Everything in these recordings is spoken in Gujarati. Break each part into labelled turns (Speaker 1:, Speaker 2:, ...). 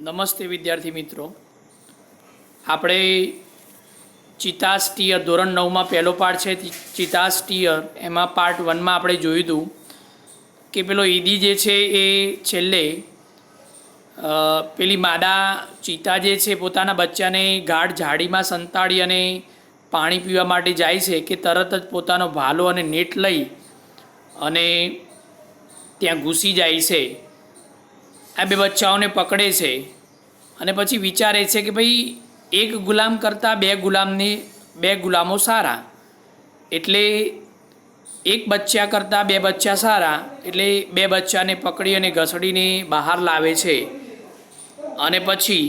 Speaker 1: નમસ્તે વિદ્યાર્થી મિત્રો, આપણે ચિતા સ્ટીયર ધોરણ 9માં પહેલો પાર્ટ છે ચિતા સ્ટીયર. એમાં પાર્ટ 1માં આપણે જોયું હતું કે પેલો ઈદી જે છે એ છેલ્લે પેલી માદા ચિતા જે છે પોતાના બચ્ચાને ગાઢ ઝાડીમાં સંતાડી અને પાણી પીવા માટે જાય છે કે તરત જ પોતાનો ભાલો અને નેટ લઈ અને ત્યાં ઘૂસી જાય છે. આ બે બચ્ચાઓને પકડે છે અને પછી વિચારે છે કે ભાઈ એક ગુલામ કરતાં બે ગુલામો સારા, એટલે એક બચ્ચા કરતાં બે બચ્ચા સારા. એટલે બે બચ્ચાને પકડી અને ઘસડીને બહાર લાવે છે અને પછી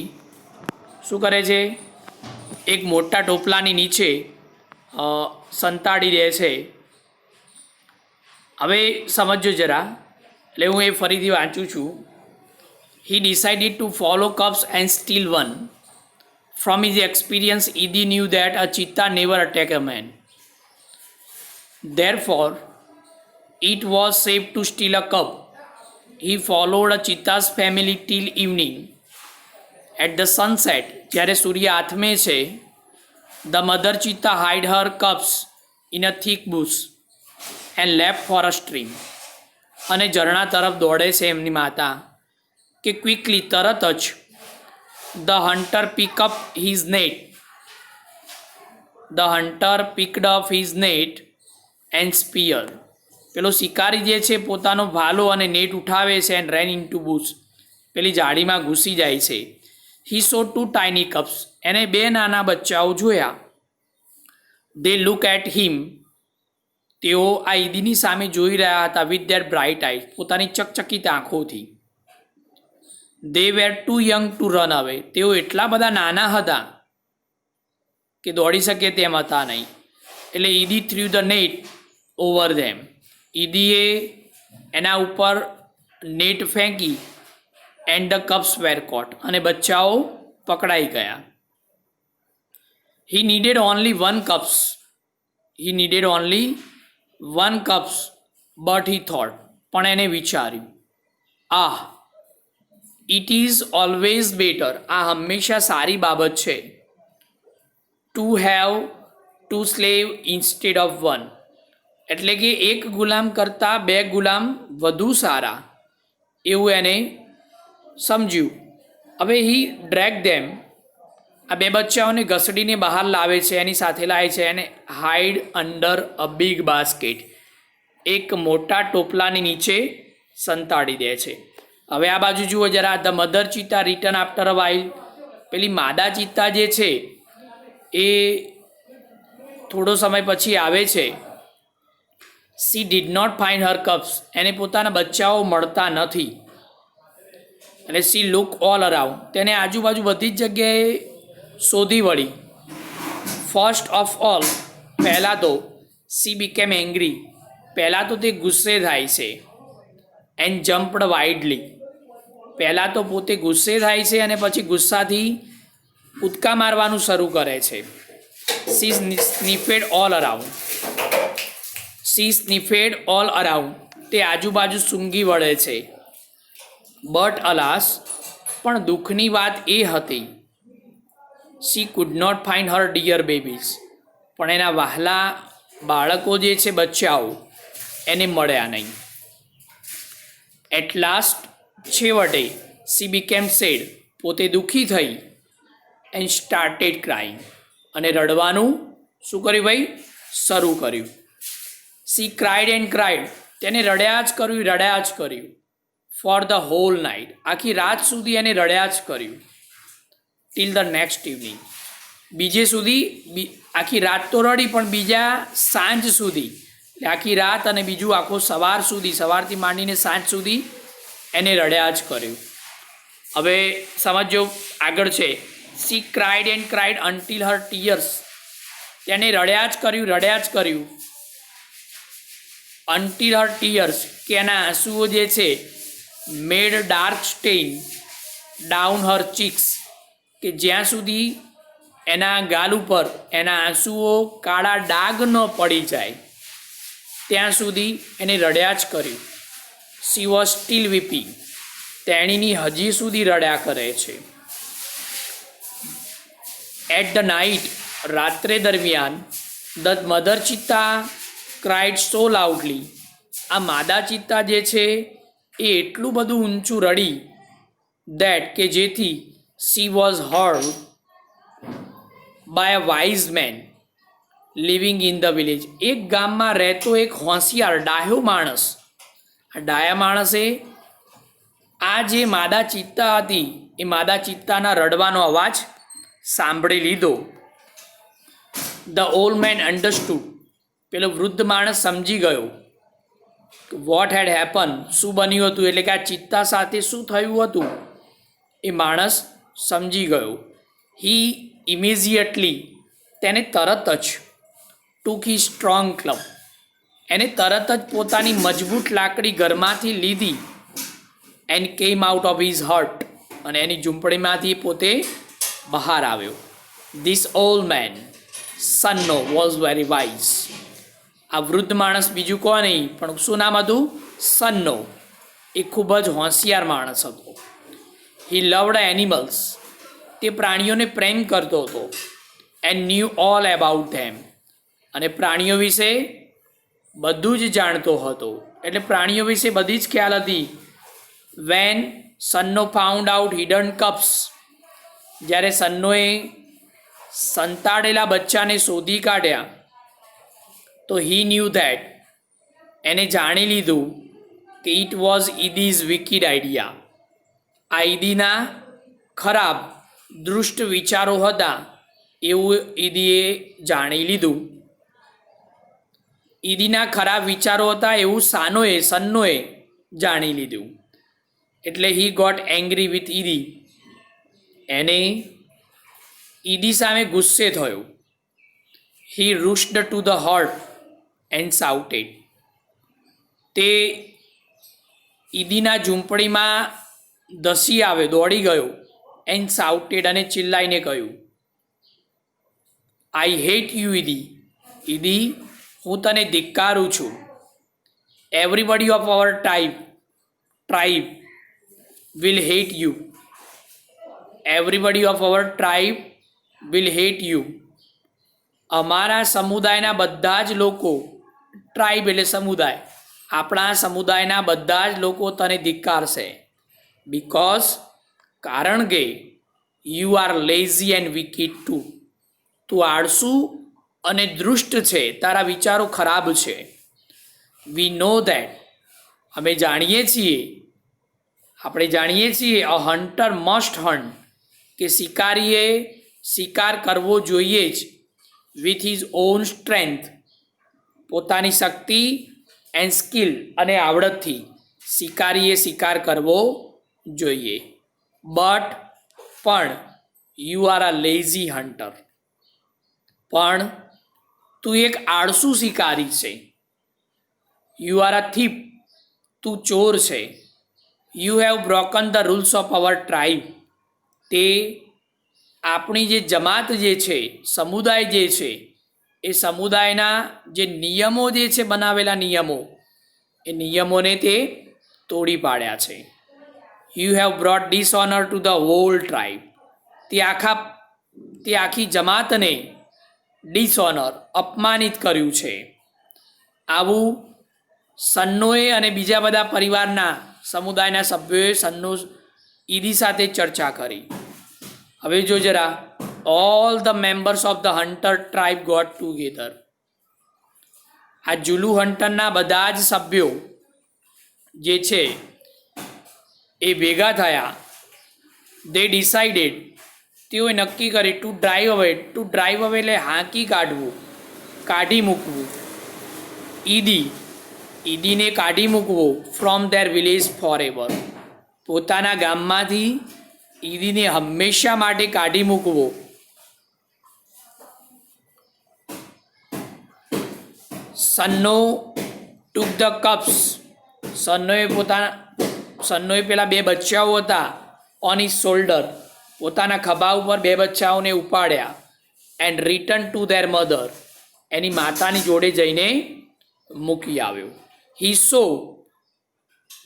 Speaker 1: શું કરે છે, એક મોટા ટોપલાની નીચે સંતાડી દે છે. હવે સમજો જરા, એટલે હું એ ફરીથી વાંચું છું. He decided to follow cubs and steal one. From his experience, Idi knew that a cheetah never attacked a man. Therefore, it was safe to steal a cub. He followed a cheetah's family till evening. At the sunset, જ્યારે સૂર્ય આથમે છે, the mother cheetah hid her cubs in a thick bush and left for a stream. અને ઝરણા તરફ દોડે છે એમની માતા કે ક્વિકલી તરત જ the hunter picked up his net and spear. પેલો શિકારી જે છે પોતાનો ભાલો અને નેટ ઉઠાવે છે and ran into bush, પેલી ઝાડીમાં ઘૂસી જાય છે. હી સો 2 ટાઇની કપ્સ, એને 2 નાના બચ્ચાઓ જોયા. દે લુક એટ હિમ, તેઓ આ ઈદીની સામે જોઈ રહ્યા હતા વિથ ધેર બ્રાઇટ આઈઝ, પોતાની ચકચકિત આંખોથી. They were too young to run away, તેઓ એટલા બધા નાના હતા કે દોડી શકે તેમ હતા નહીં. એટલે Idi threw the net over them, ઈદીએ એના ઉપર નેટ ફેંકી. And the cubs were caught, અને બચ્ચાઓ પકડાઈ ગયા. He needed only one cubs but he thought, પણ એને વિચાર્યું, ઇટ ઇઝ ઓલવેઝ બેટર, આ હંમેશા સારી બાબત છે, to have 2 slave instead of 1, એટલે કે એક ગુલામ કરતાં 2 ગુલામ વધુ સારા, એવું એને સમજ્યું. હવે હી ડ્રેગ ધેમ, આ 2 બચ્ચાઓને ઘસડીને બહાર લાવે છે, એની સાથે લાવે છે એને hide under a big basket, એક મોટા ટોપલાની નીચે સંતાડી દે છે. હવે આ બાજુ જુઓ જરા, the mother cheetah return after a while, પેલી માદા ચિત્તા જે છે એ થોડો સમય પછી આવે છે. She did not find her cubs, એને પોતાના બચ્ચાઓ મળતા નથી. એટલે સી લુક ઓલ અરાઉન્ડ, તેને આજુબાજુ બધી જ જગ્યાએ શોધી વળી. ફર્સ્ટ ઓફ ઓલ, પહેલાં તો સી બીકેમ એંગ્રી, પહેલાં તો તે ગુસ્સે થાય છે. એન્ડ જમ્પડ વાઇડલી, પહેલાં તો પોતે ગુસ્સે થાય છે અને પછી ગુસ્સાથી કૂદકા મારવાનું શરૂ કરે છે. સી સ્નિફેડ ઓલ અરાઉન્ડ, તે આજુબાજુ સૂંઘી વળે છે. બટ અલાસ, પણ દુઃખની વાત એ હતી, she could not find her dear babies, પણ એના વહાલા બાળકો જે છે બચ્ચાઓ એને મળ્યા નહીં. એટ લાસ્ટ, છેવટે, સી બીકેમ સેડ, પોતે દુઃખી થઈ. એન્ડ સ્ટાર્ટેડ ક્રાઇંગ, અને રડવાનું શું કર્યું ભાઈ, શરૂ કર્યું. સી ક્રાઇડ એન્ડ ક્રાઇડ, તેને રડ્યા જ કર્યું. ફોર ધ હોલ નાઇટ, આખી રાત સુધી એને રડ્યા જ કર્યું. ટિલ ધ નેક્સ્ટ ઇવનિંગ, બીજે સુધી આખી રાત તો રડી, પણ બીજા સાંજ સુધી, આખી રાત અને બીજું આખો સવાર સુધી, સવારથી માંડીને સાંજ સુધી એને રડ્યા જ કર્યું. હવે સમજો આગળ છે, C cried and cried until Har tears, તેને રડ્યા જ કર્યું અન્ટિલ હર ટીયર્સ, કે એના આંસુઓ જે છે મેડ ડાર્ક સ્ટેઇન ડાઉન હર ચીક્સ, કે જ્યાં સુધી એના ગાલ ઉપર એના આંસુઓ કાળા ડાઘ ન પડી જાય ત્યાં સુધી એને રડ્યા જ કર્યું. સી વોઝ સ્ટીલ વીપિંગ, તેણીની હજી સુધી રડ્યા કરે છે. એટ ધ નાઇટ, રાત્રે દરમિયાન, the mother cheetah cried so loudly, આ માદા ચિત્તા જે છે એ એટલું બધું ઊંચું રડી દેટ કે જેથી she was heard by a wise man living in the village. એક ગામમાં રહેતો એક હોશિયાર ડાહ્યો માણસ, આ ડાયા માણસે આ જે માદા ચિત્તા હતી એ માદા ચિત્તાના રડવાનો અવાજ સાંભળી લીધો. ધ ઓલ્ડ મેન અન્ડરસ્ટુડ, પેલો વૃદ્ધ માણસ સમજી ગયો વોટ હેડ હેપન, શું બન્યું હતું, એટલે કે આ ચિત્તા સાથે શું થયું હતું એ માણસ સમજી ગયો. હી ઇમિજિએટલી, તેને તરત જ ટૂંક હી સ્ટ્રોંગ ક્લબ, એને તરત જ પોતાની મજબૂત લાકડી ઘરમાંથી લીધી and came out of his hurt, અને એની ઝૂંપડીમાંથી પોતે બહાર આવ્યો. This old man Sanno was very wise, આ વૃદ્ધ માણસ બીજું કોઈ નહીં પણ શું નામ હતું, સન્નો, એ ખૂબ જ હોશિયાર માણસ હતો. હી લવડ એનિમલ્સ, તે પ્રાણીઓને પ્રેમ કરતો હતો. એન્ડ ન્યૂ ઓલ એબાઉટ ધેમ, અને પ્રાણીઓ વિશે બધું જ જાણતો હતો, એટલે પ્રાણીઓ વિશે બધી જ ખ્યાલ હતી. When Sanno found out hidden cubs, જ્યારે સન્નોએ સંતાડેલા બચ્ચાને શોધી કાઢ્યા તો હી ન્યૂ ધેટ, એને જાણી લીધું કે ઇટ વોઝ ઈદીઝ વિકિડ આઈડિયા, આ ઈદીના ખરાબ દુષ્ટ વિચારો હતા એવું ઈદીએ જાણી લીધું. ઈદીના ખરાબ વિચારો હતા એવું સન્નોએ જાણી લીધું. એટલે he got angry with Idi, એને ઈદી સામે ગુસ્સે થયો. He rushed to the hut and shouted, તે ઈદીના ઝૂંપડીમાં ધસી આવ્યો, દોડી ગયો. એન્ડ સાઉટેડ, અને ચિલ્લાઈને કહ્યું આઈ હેટ યુ ઈદી, ઈદી હું તને ધિક્કારું છું. Everybody of our tribe will hate you, everybody of our tribe will hate you, અમારા સમુદાયના બધા જ લોકો, ટ્રાઇબ એટલે સમુદાય, આપણા સમુદાયના બધા જ લોકો તને ધિક્કારશે. બિકોઝ, કારણ કે you are lazy and wicked too, તું આળસુ અને દૃષ્ટ છે, તારા વિચારો ખરાબ છે. વી નો ધેટ, અમે જાણીએ છીએ, આપણે જાણીએ છીએ અ હન્ટર મસ્ટ હન્ટ, કે શિકારીએ શિકાર કરવો જોઈએ જ. વિથ હિઝ ઓન સ્ટ્રેન્થ, પોતાની શક્તિ એન્ડ સ્કિલ, અને આવડતથી શિકારીએ શિકાર કરવો જોઈએ. બટ, પણ you are a lazy hunter, પણ તું એક આળસુ શિકારી છે. યુ આર અ થીપ, તું ચોર છે. You have broken the rules of our tribe, તે આપણી જે જમાત જે છે, સમુદાય જે છે, એ સમુદાયના જે નિયમો જે છે, બનાવેલા નિયમો, એ નિયમોને તે તોડી પાડ્યા છે. You have brought dishonour to the whole tribe, તે આખી જમાતને ડિસઓનર, અપમાનિત કર્યું છે. આવું સન્નોએ અને બીજા બધા પરિવારના સમુદાયના સભ્યોએ ઈદી સાથે ચર્ચા કરી. હવે જો જરા, all the members of the hunter tribe got together, આ જુલુ હન્ટરના બધા જ સભ્યો જે છે એ ભેગા થયા. દે ડિસાઇડેડ, તેઓએ નક્કી કરી ટુ ડ્રાઈવ અવે એટલે હાંકી કાઢવું, કાઢી મૂકવું. ઈદીને કાઢી મૂકવો from their village forever, પોતાના ગામમાંથી ઈદીને હંમેશા માટે કાઢી મૂકવો. સન્નો ટુક ધ કપ્સ, સન્નોએ પેલા બે બચ્ચાઓ હતા ઓન હિઝ શોલ્ડર, પોતાના ખભા ઉપર બે બચ્ચાઓને ઉપાડ્યા. And return to their mother, એની માતાની જોડે જઈને મૂકી આવ્યો. હી સો,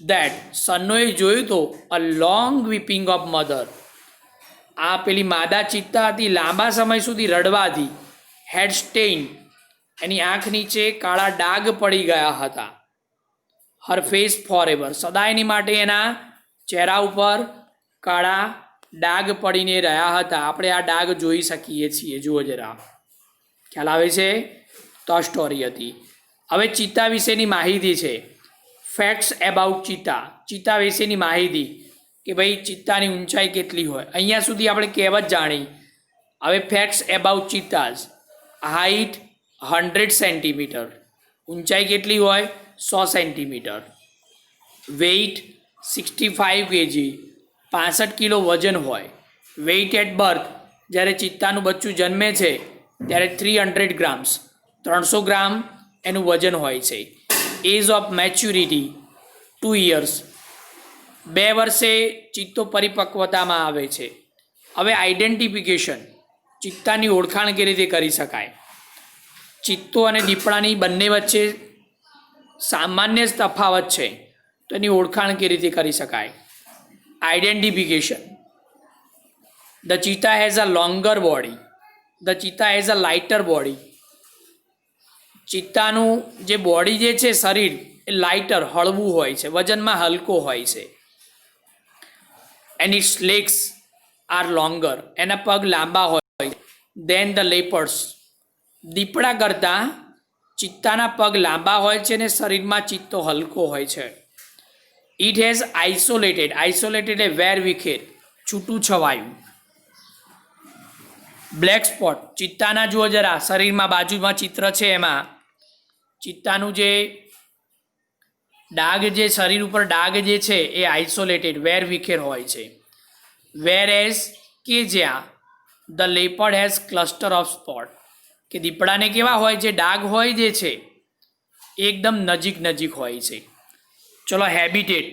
Speaker 1: દેટ સન્નોએ જોયું તો અ લોંગ વીપિંગ ઓફ મધર, આ પેલી માદા ચિત્તા હતી લાંબા સમય સુધી રડવાથી હેડ સ્ટેઇન, એની આંખ નીચે કાળા ડાઘ પડી ગયા હતા. હર ફેસ ફોર એવર, સદાયની માટે એના ચહેરા ઉપર કાળા ડાઘ પડીને રહ્યા હતા. આપણે આ ડાઘ જોઈ શકીએ છીએ. જુઓ જરા, ખ્યાલ આવે છે? તો આ સ્ટોરી હતી. હવે ચિત્તા વિશેની માહિતી છે. ફેક્ટ્સ એબાઉટ ચિત્તા. ચિત્તા વિશેની માહિતી કે ભાઈ ચિત્તાની ઊંચાઈ કેટલી હોય. અહીંયા સુધી આપણે કહેવત જાણી. હવે ફેક્ટ્સ એબાઉટ ચિત્તાઝ. હાઇટ 100 સેન્ટીમીટર, ઊંચાઈ કેટલી હોય? 100 સેન્ટીમીટર. વેઇટ 65 કેજી, 65 કિલો વજન હોય. વેઇટ એટ બર્થ, જ્યારે ચિત્તાનું બચ્ચું જન્મે છે ત્યારે 300 ગ્રામ્સ, 300 ગ્રામ એનું વજન હોય છે. એજ ઓફ મેચ્યુરિટી 2 years, 2 વર્ષે ચિત્તો પરિપક્વતામાં આવે છે. હવે આઈડેન્ટિફિકેશન, ચિત્તાની ઓળખાણ કેવી રીતે કરી શકાય? ચિત્તો અને દીપડાની બંને વચ્ચે સામાન્ય જ તફાવત છે, તો એની ઓળખાણ કેવી રીતે કરી શકાય? Identification. The cheetah has a longer body, the cheetah has a lighter body. ચિત્તાનું જે બોડી જે છે, શરીર એ લાઇટર, હળવું હોય છે, વજનમાં હલકો હોય છે. And its legs are longer, એના પગ લાંબા હોય. દેન ધ લેપર્સ, દીપડા કરતાં ચિત્તાના પગ લાંબા હોય છે અને શરીરમાં ચિત્તો હલકો હોય છે. ઇટ હેઝ આઇસોલેટેડ, આઇસોલેટેડ એ વેર વિખેર, છૂટું છવાયું. બ્લેક સ્પોટ, ચિત્તાના જુઓ જરા શરીરમાં બાજુમાં ચિત્ર છે, એમાં ચિત્તાનું જે ડાઘ, જે શરીર ઉપર ડાઘ જે છે એ આઇસોલેટેડ વેર વિખેર હોય છે. વેર એઝ કે જ્યાં the leopard has cluster of spot, કે દીપડાને કેવા હોય? જે ડાઘ હોય જે છે એકદમ નજીક નજીક હોય છે. ચલો હેબિટેટ,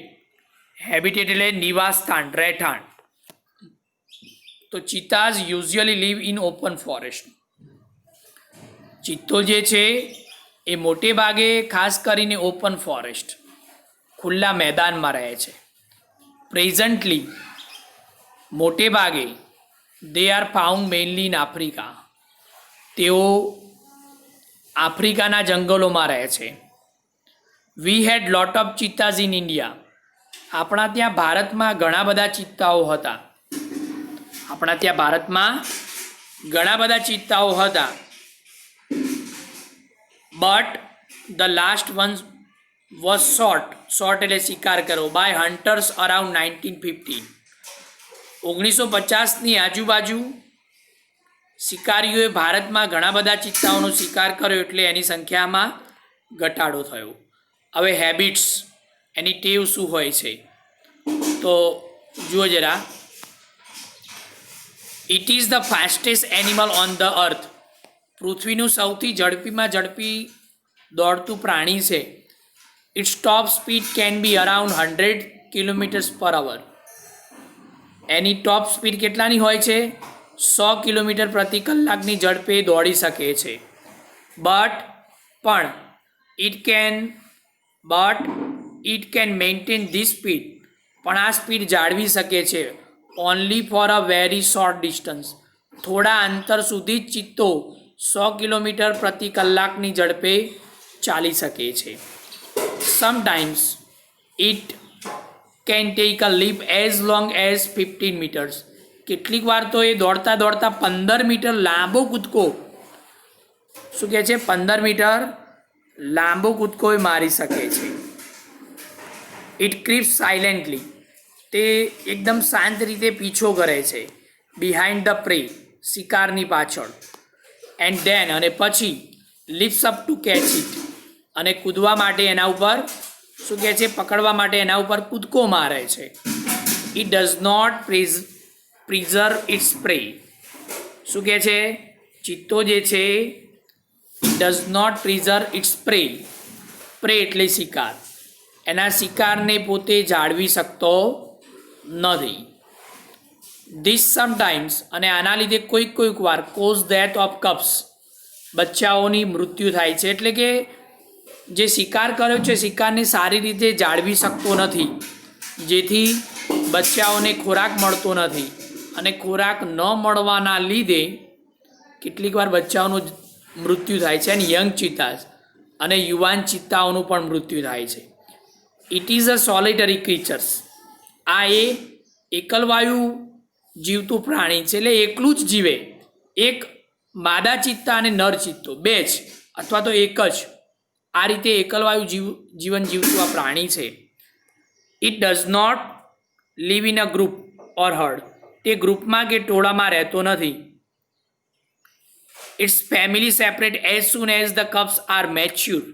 Speaker 1: હેબિટેટ એટલે નિવાસ સ્થાન, રહેઠાણ. તો cheetahs usually live in open forest. ચિત્તો જે છે એ મોટે ભાગે ખાસ કરીને ઓપન ફોરેસ્ટ, ખુલ્લા મેદાનમાં રહે છે. પ્રેઝન્ટલી, મોટે ભાગે they are found mainly in Africa, તેઓ આફ્રિકાના જંગલોમાં રહે છે. વી હેડ લોટ ઓફ ચિત્તાઝ ઇન ઇન્ડિયા. આપણા ત્યાં ભારતમાં ઘણા બધા ચિત્તાઓ હતા. આપણા ત્યાં ભારતમાં ઘણા બધા ચિત્તાઓ હતા. But the last one was shot એટલે શિકાર કરો બાય હન્ટર્સ અરાઉન્ડ 1950. 1950ની આજુબાજુ શિકારીઓએ ભારતમાં ઘણા બધા ચિત્તાઓનો શિકાર કર્યો, એટલે એની સંખ્યામાં ઘટાડો થયો. હવે હેબિટ્સ, એની ટેવ શું હોય છે? તો જુઓ જરા. It is the fastest animal on the earth. પૃથ્વીનું સૌથી ઝડપીમાં ઝડપી દોડતું પ્રાણી છે. Its top speed can be around 100 km/h. એની ટોપ સ્પીડ કેટલાની હોય છે? 100 કિલોમીટર પ્રતિ કલાકની ઝડપે દોડી શકે છે. પણ it can maintain this speed, પણ આ સ્પીડ જાળવી શકે છે only for a very short distance. થોડા અંતર સુધી જ ચિત્તો 100 કિલોમીટર પ્રતિ કલાકની ઝડપે ચાલી શકે છે. Sometimes it can take a leap as long as 15 meters. કેટલીક વાર તો એ દોડતા દોડતા 15 મીટર લાંબો કૂદકો, શું કહે છે? 15 મીટર લાંબો કૂદકો એ મારી શકે છે. ઇટ ક્રીપ્સ સાયલેન્ટલી, તે એકદમ શાંત રીતે પીછો કરે છે. બિહાઇન્ડ ધ પ્રે, શિકારની પાછળ. એન્ડ ધેન, અને પછી લિફ્ટ્સ અપ ટુ કેચ ઇટ, અને કૂદવા માટે એના ઉપર, શું કહે છે? પકડવા માટે એના ઉપર કૂદકો મારે છે. It does not preserve its prey. શું કહે છે? ચિત્તો જે છે does not preserve its prey. Prey એટલે શિકાર. એના શિકારને પોતે જાળવી શકતો નથી. ધીસ સમટાઇમ્સ, અને આના લીધે કોઈક વાર કોઝ ડેથ ઓફ કપ્સ, બચ્ચાઓની મૃત્યુ થાય છે. એટલે કે જે શિકાર કર્યો છે શિકારને સારી રીતે જાળવી શકતો નથી, જેથી બચ્ચાઓને ખોરાક મળતો નથી અને ખોરાક ન મળવાના લીધે કેટલીક વાર બચ્ચાઓનું મૃત્યુ થાય છે અને યંગ ચિત્તાસ અને યુવાન ચિત્તાઓનું પણ મૃત્યુ થાય છે. It is a સોલિટરી ક્રીચર્સ. આ એકલવાયુ જીવતું પ્રાણી છે, એટલે એકલું જ જીવે. એક માદા ચિત્તા અને નર ચિત્તો બે જ અથવા તો એક જ આ રીતે એકલવાયુ જીવન જીવતું આ પ્રાણી છે. It does not live in a group or herd. તે ગ્રુપમાં કે ટોળામાં રહેતો નથી. Its family separate as soon as the cubs are mature.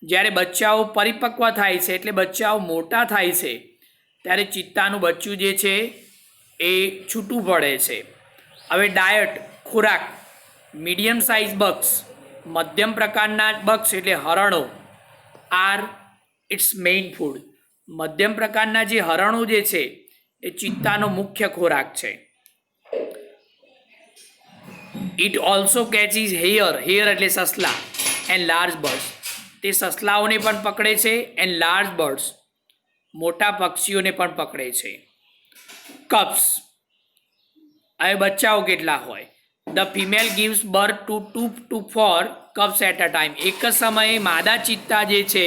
Speaker 1: જ્યારે બચ્ચાઓ પરિપક્વ થાય છે એટલે બચ્ચાઓ મોટા થાય છે ત્યારે ચિત્તાનું બચ્ચું જે છે એ છૂટું પડે છે. હવે ડાયટ ખોરાક. મીડિયમ સાઇઝ બક્સ મધ્યમ પ્રકારના બક્સ એટલે હરણો આર ઇટ્સ મેઇન ફૂડ. મધ્યમ પ્રકારના જે હરણો જે છે એ ચિત્તાનો મુખ્ય ખોરાક છે. ઇટ ઓલ્સો કેચીસ હેયર એટલે સસલા એન્ડ લાર્જ બર્ડ્સ. તે સસલાઓને પણ પકડે છે એન્ડ લાર્જ બર્ડ્સ મોટા પક્ષીઓને પણ પકડે છે. કપ્સ. હવે બચ્ચાઓ કેટલા હોય? The female gives birth to 2 to 4 cubs at a time. એક જ સમયે માદા ચિત્તા જે છે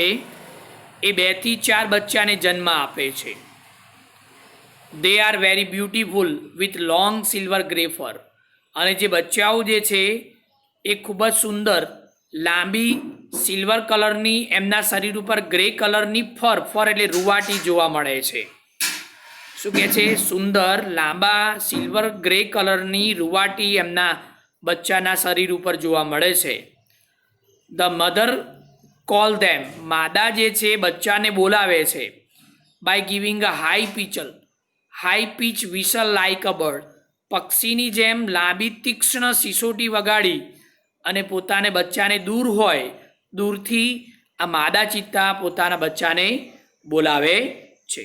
Speaker 1: એ 2 થી 4 બચ્ચાને જન્મ આપે છે. They are very beautiful with long silver grey fur. અને જે બચ્ચાઓ જે છે એ ખૂબ જ સુંદર લાંબી સિલ્વર કલરની એમના શરીર ઉપર ગ્રે કલરની ફર એટલે રૂવાટી જોવા મળે છે. શું કહે છે? સુંદર લાંબા સિલ્વર ગ્રે કલરની રૂવાટી એમના બચ્ચાના શરીર ઉપર જોવા મળે છે. The mother call them. માદા જે છે બચ્ચાને બોલાવે છે by giving a high pitch whistle like a bird. પક્ષીની જેમ લાંબી તીક્ષ્ણ સિસોટી વગાડી અને પોતાને બચ્ચાને દૂરથી આ માદા ચિત્તા પોતાના બચ્ચાને બોલાવે છે.